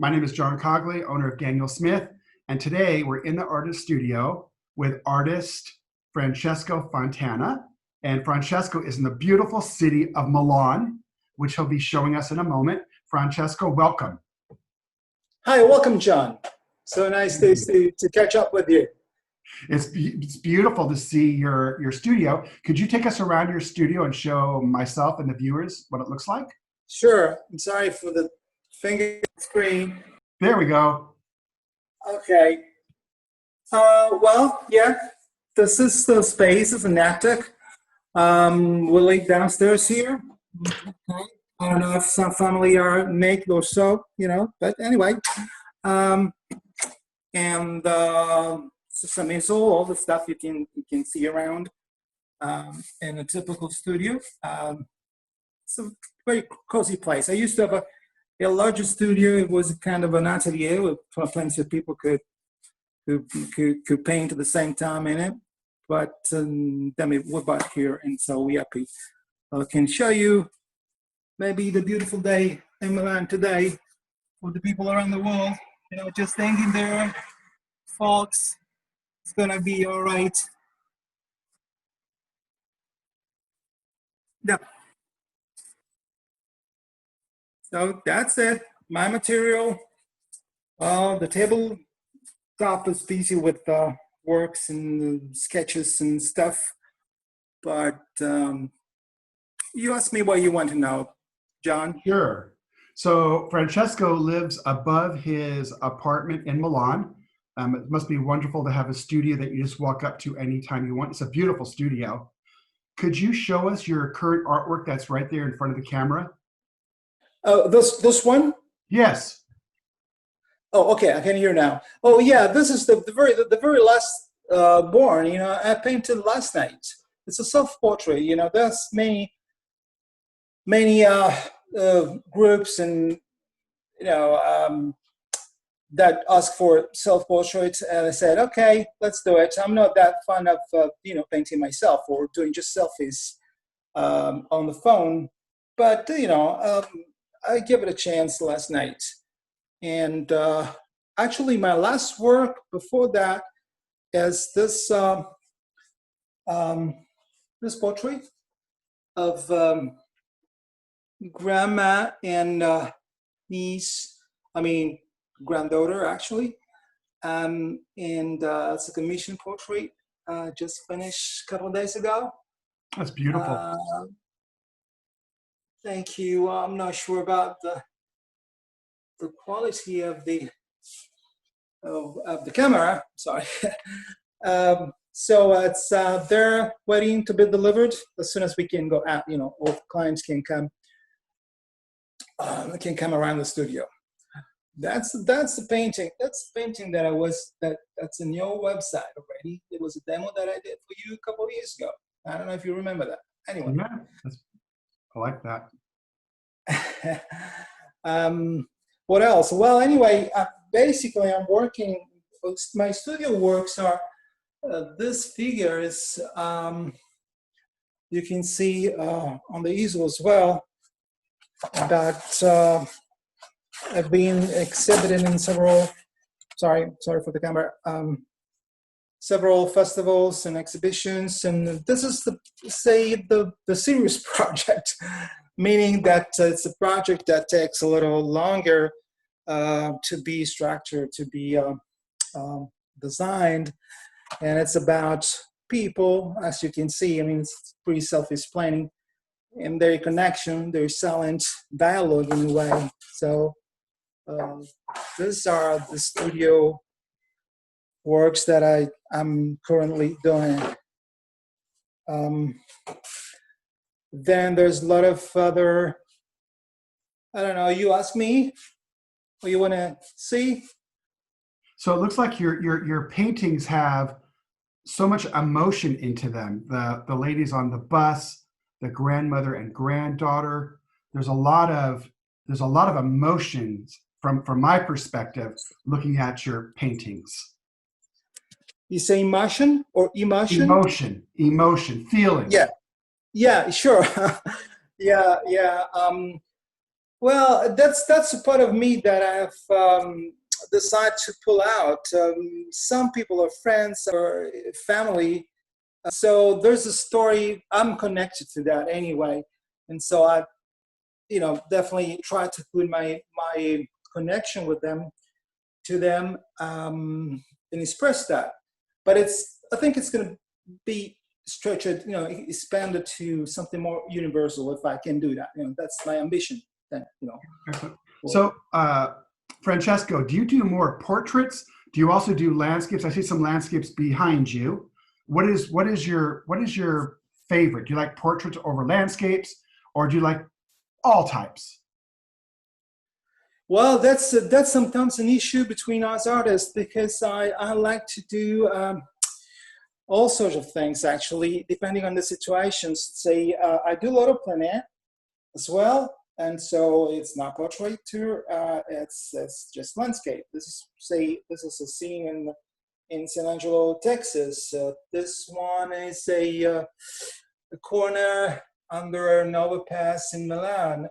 My name is John Cogley, owner of Daniel Smith, and today we're in the artist studio with artist Francesco Fontana. And Francesco is in the beautiful city of Milan, which he'll be showing us in a moment. Francesco, welcome. Hi, welcome, John. So nice to catch up with you. It's beautiful to see your studio. Could you take us around your studio and show myself and the viewers what it looks like? Sure. I'm sorry for the finger screen. There we go. Okay. Well, yeah, this is the space. It's an attic. We'll live downstairs here. Okay. I don't know if some family are naked or so, but anyway. Some easel, all the stuff you can see around in a typical studio. It's a very cozy place. I used to have a larger studio. It was kind of an atelier with plenty of people could paint at the same time in it. But then we're back here, and so we're happy. I can show you maybe the beautiful day in Milan today for the people around the world. Just hanging there, folks. It's gonna be all right. Yeah. So that's it. My material. The table top is busy with works and sketches and stuff. But you asked me what you want to know, John. Sure. So Francesco lives above his apartment in Milan. It must be wonderful to have a studio that you just walk up to anytime you want. It's a beautiful studio. Could you show us your current artwork that's right there in front of the camera? This one? Yes. Oh, okay. I can hear now. Oh, yeah. This is the very last born. I painted last night. It's a self-portrait. There's many groups and that ask for self-portraits, and I said, okay, let's do it. I'm not that fond of painting myself or doing just selfies on the phone, but I gave it a chance last night. And actually, my last work before that is this this portrait of grandma and niece. Granddaughter, actually. And it's a commission portrait just finished a couple of days ago. That's beautiful. Thank you. I'm not sure about the quality of the camera. Sorry. So it's they're waiting to be delivered as soon as we can go out. All clients can come around the studio. That's the painting. That's the painting that's in your website already. It was a demo that I did for you a couple of years ago. I don't know if you remember that. Anyway. Yeah, I like that. What else? Well, anyway, basically I'm working. My studio works are this figure is you can see on the easel as well that. I've been exhibited in several, sorry for the camera, several festivals and exhibitions, and this is the serious project, meaning that it's a project that takes a little longer to be structured, to be designed, and it's about people, as you can see. It's pretty self-explaining, and their connection, their silent dialogue in a way. So. These are the studio works that I'm currently doing. Then there's a lot of other, I don't know, you ask me what you want to see? So it looks like your paintings have so much emotion into them. The ladies on the bus, the grandmother and granddaughter. There's a lot of emotions from my perspective, looking at your paintings. You say emotion or emotion? Emotion, feeling. Yeah, sure. Yeah. Well, that's a part of me that I've decided to pull out. Some people are friends or family, so there's a story. I'm connected to that anyway, and so I, definitely try to put my connection with them to them, and express that. But I think it's going to be stretched, expanded to something more universal if I can do that. That's my ambition. Then, Excellent. for, So, Francesco, do you do more portraits? Do you also do landscapes? I see some landscapes behind you. What is your favorite? Do you like portraits over landscapes, or do you like all types? well, that's sometimes an issue between us artists because I like to do all sorts of things actually, depending on the situations. Say, I do a lot of plein air as well. And so it's not portrait tour, it's just landscape. This is a scene in San Angelo, Texas. This one is a corner under an overpass in Milan.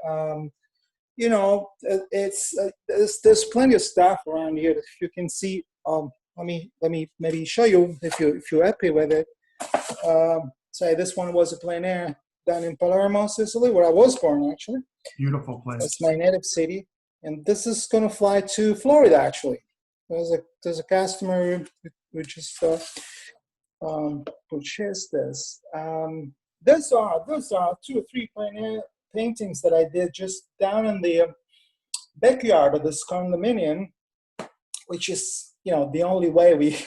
There's plenty of stuff around here that you can see. Let me maybe show you if you're happy with it. Say this one was a plein air down in Palermo, Sicily, where I was born actually. Beautiful place. That's my native city, and this is going to fly to Florida. Actually, there's a customer who just purchased this. Those are 2 or 3 paintings that I did just down in the backyard of this condominium, which is the only way we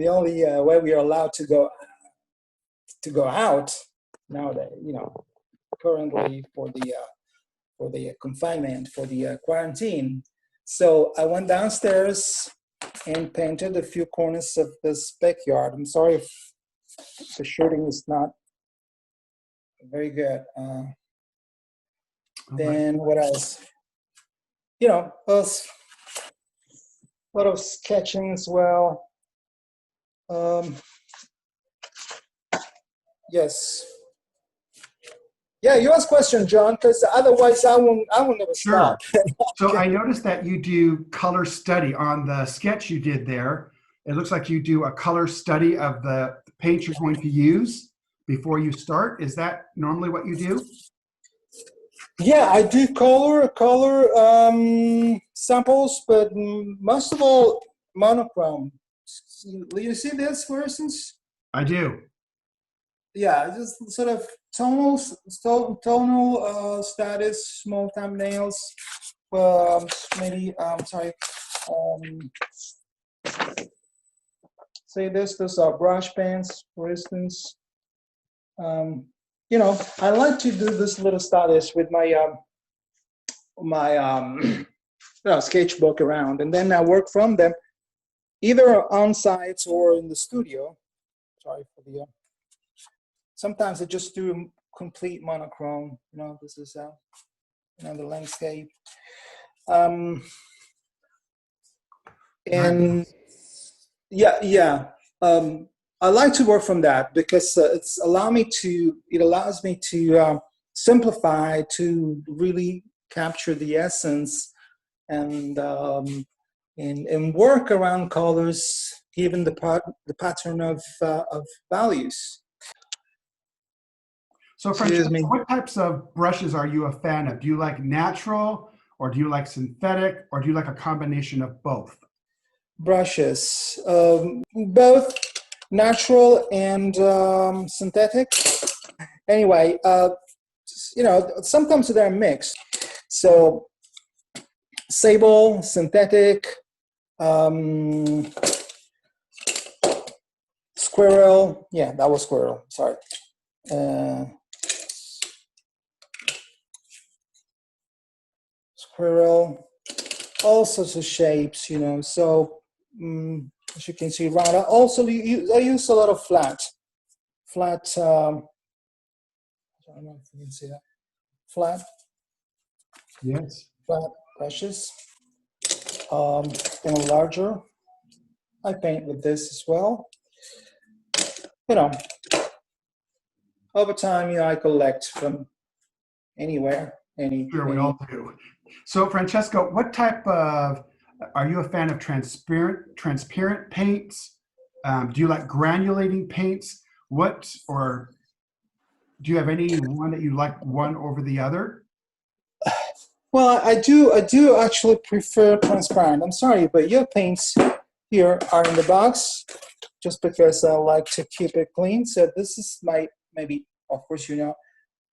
are allowed to go out nowadays. Currently for the confinement, for the quarantine. So I went downstairs and painted a few corners of this backyard. I'm sorry if the shooting is not very good. Then what else? A lot of sketching as well. Yes. Yeah, you ask question, John, because otherwise I won't never Sure. stop. So I noticed that you do color study on the sketch you did there. It looks like you do a color study of the paint you're going to use before you start. Is that normally what you do? Yeah, I do color samples, but most of all monochrome. You see this, for instance? I do. Yeah, just sort of tonal status, small thumbnails. Maybe sorry. Um, Say this. Those are brush pens, for instance. Um, I like to do this little studies with my sketchbook around, and then I work from them either on site or in the studio. Sorry for the. Sometimes I just do complete monochrome. This is the landscape. And yeah. I like to work from that because it allows me to simplify, to really capture the essence and work around colors, given the pattern of values. So Excuse Francesco, me. what types of brushes are you a fan of? Do you like natural, or do you like synthetic, or do you like a combination of both? Brushes, both natural and synthetic. Anyway, sometimes they're mixed. So sable, synthetic, um, squirrel. Yeah, that was squirrel. Sorry. Squirrel. All sorts of shapes. So as you can see, around. Also, I use a lot of flat. I don't know if you can see that. Flat Yes. brushes. And larger. I paint with this as well. Over time, I collect from anywhere. Sure, we any. all do. So, Francesco, what type of are you a fan of transparent paints? Do you like granulating paints? What or do you have any one that you like one over the other? Well, I do actually prefer transparent. I'm sorry, but your paints here are in the box just because I like to keep it clean. So this is my, maybe, of course, my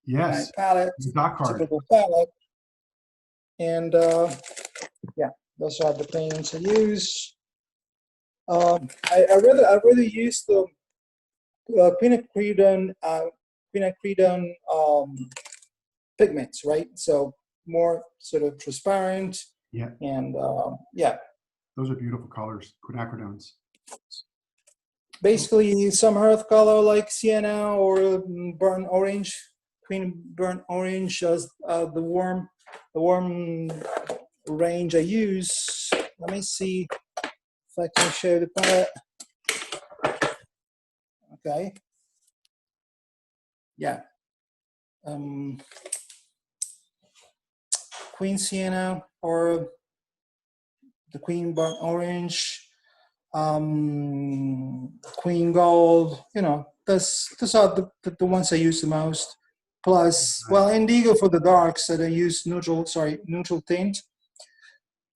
Yes, palette, the dock card. typical palette. And yeah, those are the paints I use. I rather use the quinacridone pigments, right? So more sort of transparent, Yeah, and yeah, those are beautiful colors, quinacridones. basically some earth color like sienna or burnt orange, queen burnt orange as the warm range I use. Let me see if I can show the palette. Okay, yeah, um, queen sienna or the queen burnt orange, queen gold. Those are the ones I use the most. Plus, Nice. well, indigo for the darks. So I use neutral tint.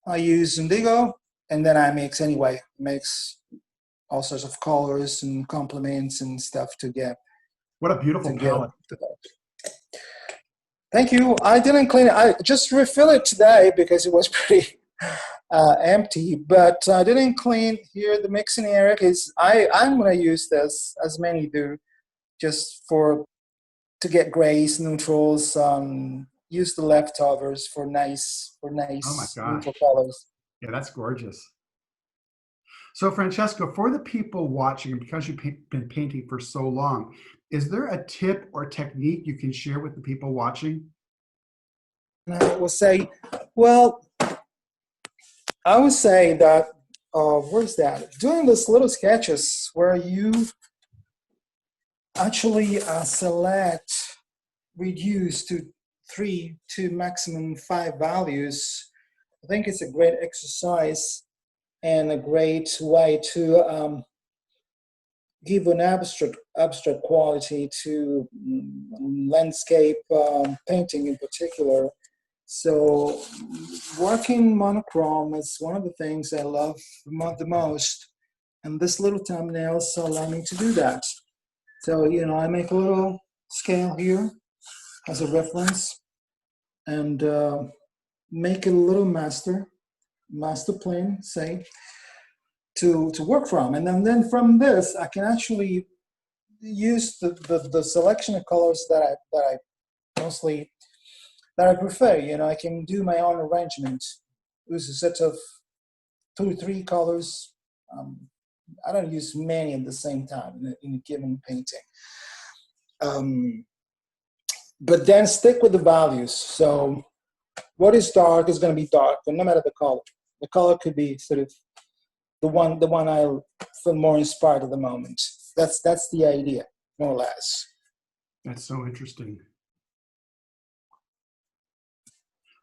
I use indigo, and then I mix all sorts of colors and complements and stuff to get What a beautiful to get palette. the dark. Thank you. I didn't clean it. I just refill it today because it was pretty empty. But I didn't clean here the mixing area because I'm gonna use this as many do, just to get grays, neutrals. Use the leftovers for Oh my nice gosh. neutral colors. Yeah, that's gorgeous. So, Francesco, for the people watching, and because you've been painting for so long, is there a tip or technique you can share with the people watching? And I will say, well, I would say that where's that? Doing these little sketches where you actually select, reduce to 3 to maximum 5 values. I think it's a great exercise and a great way to give an abstract quality to landscape painting in particular. So working monochrome is one of the things I love the most, and this little thumbnails allow me to do that. So I make a little scale here as a reference, and make a little master plan, say, to work from, and then from this I can actually use the selection of colors that I mostly that I prefer. I can do my own arrangement, use a set of 2 or 3 colors. I don't use many at the same time in a given painting. Um, but then stick with the values. So what is dark is going to be dark, but no matter the color. The color could be sort of the one I feel more inspired at the moment. That's the idea, more or less. That's so interesting.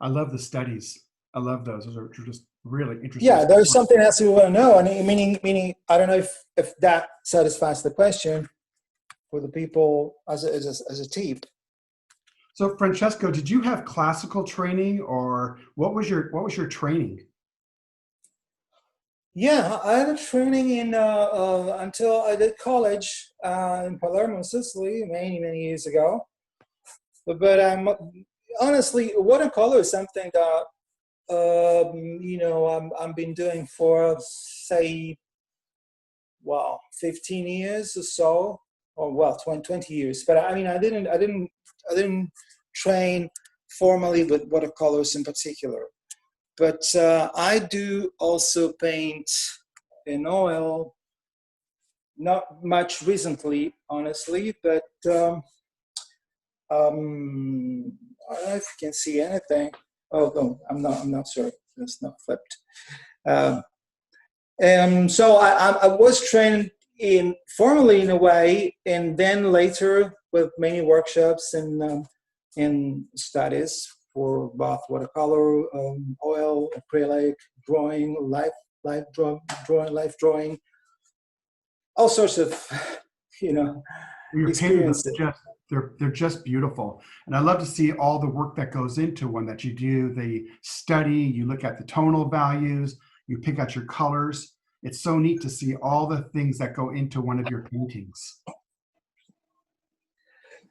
I love the studies. I love those. Those are just really interesting. Yeah, there's something else you want to know, and meaning I don't know if that satisfies the question for the people as a tip. So, Francesco, did you have classical training, or what was your training? Yeah, I had a training in until I did college in Palermo, Sicily, many years ago. But honestly, watercolor is something that I've been doing for, say, well, 15 years or so, or well, 20 years. But I mean, I didn't train formally with watercolors in particular. But I do also paint in oil, not much recently, honestly, but I don't know if you can see anything. Oh, no, I'm not sure. It's not flipped. Um, and so I was trained in formally in a way, and then later with many workshops and studies. for both watercolor, oil, acrylic, drawing, life drawing, all sorts of, you know, Your paintings experiences. are just they're just beautiful, and I love to see all the work that goes into one. That you do the study, you look at the tonal values, you pick out your colors. It's so neat to see all the things that go into one of your paintings.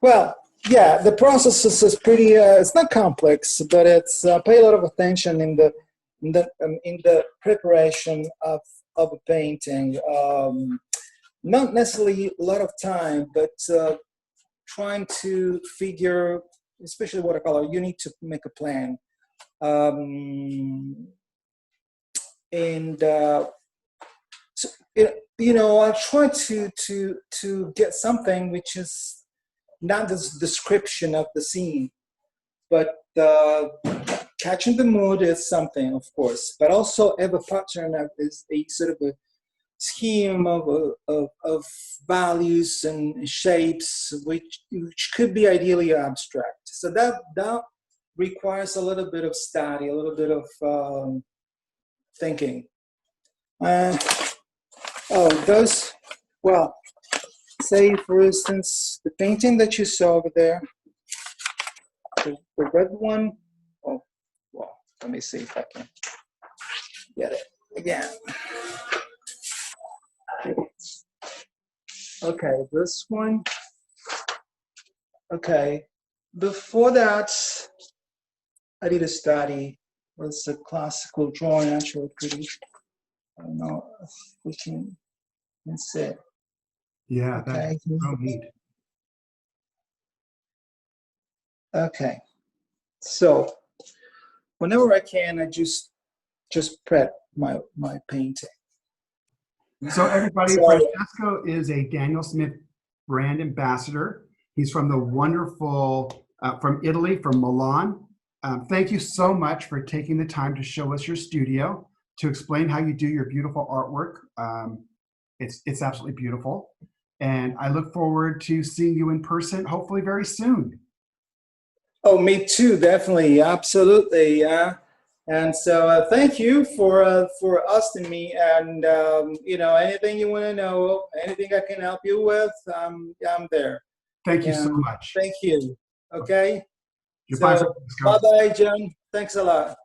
Well, yeah, the process is pretty. It's not complex, but it's pay a lot of attention in the preparation of a painting. Not necessarily a lot of time, but trying to figure, especially watercolor, you need to make a plan. And so, you know, I try to get something which is not the description of the scene, but catching the mood is something, of course, but also have a pattern of is a sort of a scheme of values and shapes, which could be ideally abstract. So that requires a little bit of study, a little bit of thinking. Well, say for instance, the painting that you saw over there, the red one. Oh, well, let me see if I can get it again. Okay, this one. Okay, before that, I did a study. It was a classical drawing, actually, pretty. I don't know if we can see it. Yeah, Okay. that's so neat. Okay, so whenever I can, I just prep my painting. So everybody, So, Francesco is a Daniel Smith brand ambassador. He's from the wonderful, from Italy, from Milan. Thank you so much for taking the time to show us your studio, to explain how you do your beautiful artwork. It's absolutely beautiful. And I look forward to seeing you in person, hopefully very soon. oh, me too, definitely, absolutely, yeah. And so, thank you for asking me. And you know, anything you want to know, anything I can help you with, I'm there. Thank you so And much. thank you. Okay. Goodbye, So, bye Francesco. bye, John. Thanks a lot.